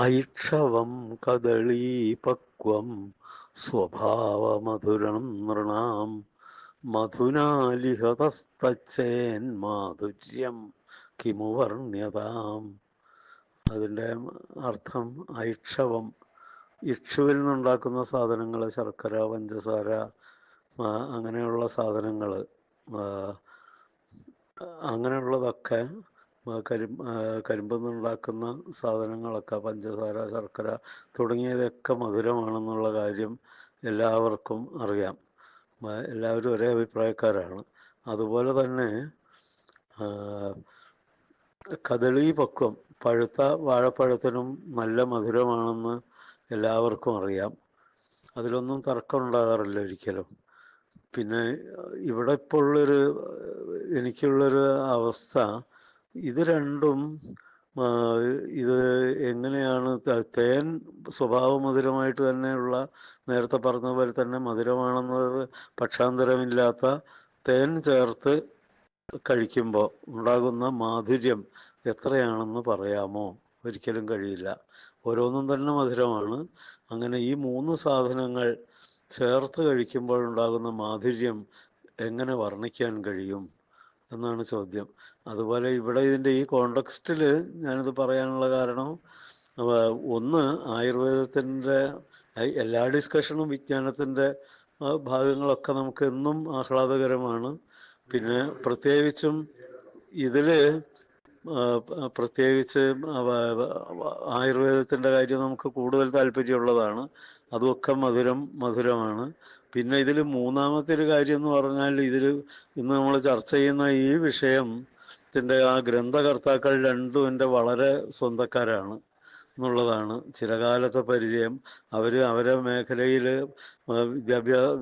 ഐക്ഷവം കദളീപക്വം സ്വഭാവമധുരം നൃണാം മധുനാലിഹതസ്തച്ചേന്മാധുര്യം കിമു വർണ്യതാം. അതിൻ്റെ അർത്ഥം ഐക്ഷവം, ഇക്ഷുവിൽ നിന്നുണ്ടാക്കുന്ന സാധനങ്ങൾ, ശർക്കര, പഞ്ചസാര, അങ്ങനെയുള്ള സാധനങ്ങൾ, അങ്ങനെയുള്ളതൊക്കെ കരിമ്പിൽ നിന്നുണ്ടാക്കുന്ന സാധനങ്ങളൊക്കെ, പഞ്ചസാര, ശർക്കര തുടങ്ങിയതൊക്കെ മധുരമാണെന്നുള്ള കാര്യം എല്ലാവർക്കും അറിയാം. എല്ലാവരും ഒരേ അഭിപ്രായക്കാരാണ്. അതുപോലെ തന്നെ കദളി പക്വം, പഴുത്ത വാഴപ്പഴത്തിനും നല്ല മധുരമാണെന്ന് എല്ലാവർക്കും അറിയാം. അതിലൊന്നും തർക്കം ഉണ്ടാകാറില്ല ഒരിക്കലും. പിന്നെ ഇവിടെ ഇപ്പോൾ എനിക്കുള്ളൊരു അവസ്ഥ, ഇത് രണ്ടും ഇത് എങ്ങനെയാണ് തേൻ സ്വഭാവ മധുരമായിട്ട് തന്നെയുള്ള, നേരത്തെ പറഞ്ഞ പോലെ തന്നെ മധുരമാണെന്നത് പക്ഷാന്തരമില്ലാത്ത തേൻ ചേർത്ത് കഴിക്കുമ്പോൾ ഉണ്ടാകുന്ന മാധുര്യം എത്രയാണെന്ന് പറയാമോ? ഒരിക്കലും കഴിയില്ല. ഓരോന്നും തന്നെ മധുരമാണ്. അങ്ങനെ ഈ മൂന്ന് സാധനങ്ങൾ ചേർത്ത് കഴിക്കുമ്പോഴുണ്ടാകുന്ന മാധുര്യം എങ്ങനെ വർണ്ണിക്കാൻ കഴിയും എന്നാണ് ചോദ്യം. അതുപോലെ ഇവിടെ ഇതിൻ്റെ ഈ കോണ്ടെക്സ്റ്റിൽ ഞാനിത് പറയാനുള്ള കാരണം, ഒന്ന്, ആയുർവേദത്തിൻ്റെ എല്ലാ ഡിസ്കഷനും വിജ്ഞാനത്തിൻ്റെ ഭാഗങ്ങളൊക്കെ നമുക്ക് എന്നും ആഹ്ലാദകരമാണ്. പിന്നെ പ്രത്യേകിച്ചും ഇതിൽ പ്രത്യേകിച്ച് ആയുർവേദത്തിൻ്റെ കാര്യം നമുക്ക് കൂടുതൽ താല്പര്യമുള്ളതാണ്. അതുമൊക്കെ മധുരമാണ്. പിന്നെ ഇതിൽ മൂന്നാമത്തെ ഒരു കാര്യം എന്ന് പറഞ്ഞാൽ, ഇതിൽ ഇന്ന് നമ്മൾ ചർച്ച ചെയ്യുന്ന ഈ വിഷയത്തിൻ്റെ ആ ഗ്രന്ഥകർത്താക്കൾ രണ്ടും എൻ്റെ വളരെ സ്വന്തക്കാരാണ് എന്നുള്ളതാണ്. ചിരകാലത്തെ പരിചയം. അവരെ മേഖലയിൽ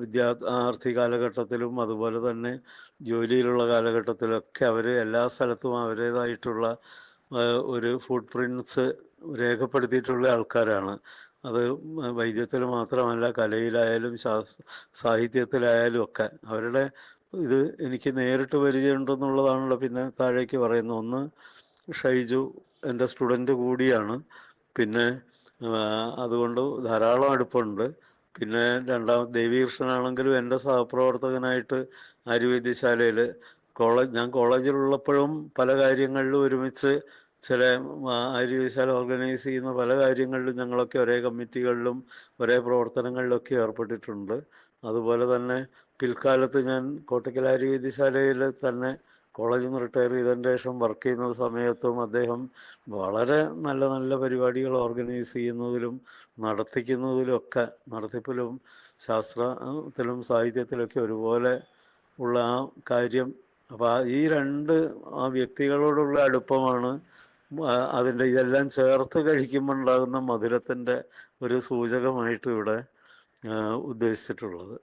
വിദ്യാർത്ഥി കാലഘട്ടത്തിലും അതുപോലെ തന്നെ ജോലിയിലുള്ള കാലഘട്ടത്തിലൊക്കെ അവർ എല്ലാ സ്ഥലത്തും അവരുടേതായിട്ടുള്ള ഒരു ഫുട് പ്രിൻറ്റ്സ് രേഖപ്പെടുത്തിയിട്ടുള്ള ആൾക്കാരാണ്. അത് വൈദ്യത്തിൽ മാത്രമല്ല, കലയിലായാലും സാഹിത്യത്തിലായാലും ഒക്കെ അവരുടെ ഇത് എനിക്ക് നേരിട്ട് പരിചയമുണ്ടെന്നുള്ളതാണല്ലോ പിന്നെ താഴേക്ക് പറയുന്നത്. ഒന്ന്, ഷൈജു എൻ്റെ സ്റ്റുഡൻറ്റ് കൂടിയാണ്. പിന്നെ അതുകൊണ്ട് ധാരാളം അടുപ്പമുണ്ട്. പിന്നെ ദേവികൃഷ്ണനാണെങ്കിലും എൻ്റെ സഹപ്രവർത്തകനായിട്ട് ആര്യവൈദ്യശാലയിൽ ഞാൻ കോളേജിലുള്ളപ്പോഴും പല കാര്യങ്ങളിലും ഒരുമിച്ച് ചില ആര്യവൈദ്യശാല ഓർഗനൈസ് ചെയ്യുന്ന പല കാര്യങ്ങളിലും ഞങ്ങളൊക്കെ ഒരേ കമ്മിറ്റികളിലും ഒരേ പ്രവർത്തനങ്ങളിലൊക്കെ ഏർപ്പെട്ടിട്ടുണ്ട്. അതുപോലെ തന്നെ പിൽക്കാലത്ത് ഞാൻ കോട്ടക്കൽ ആര്യവൈദ്യശാലയിൽ തന്നെ കോളേജിൽ നിന്ന് റിട്ടയർ ചെയ്തതിന് ശേഷം വർക്ക് ചെയ്യുന്ന സമയത്തും അദ്ദേഹം വളരെ നല്ല നല്ല പരിപാടികൾ ഓർഗനൈസ് ചെയ്യുന്നതിലും നടത്തിപ്പിലും ശാസ്ത്രത്തിലും സാഹിത്യത്തിലൊക്കെ ഒരുപോലെ ഉള്ള ആ കാര്യം. അപ്പോൾ ഈ രണ്ട് വ്യക്തികളോടുള്ള അടുപ്പമാണ് അതിൻ്റെ ഇതെല്ലാം ചേർത്ത് കഴിക്കുമ്പോൾ ഉണ്ടാകുന്ന മധുരത്തിൻ്റെ ഒരു സൂചകമായിട്ട് ഇവിടെ ഉദ്ദേശിച്ചിട്ടുള്ളത്.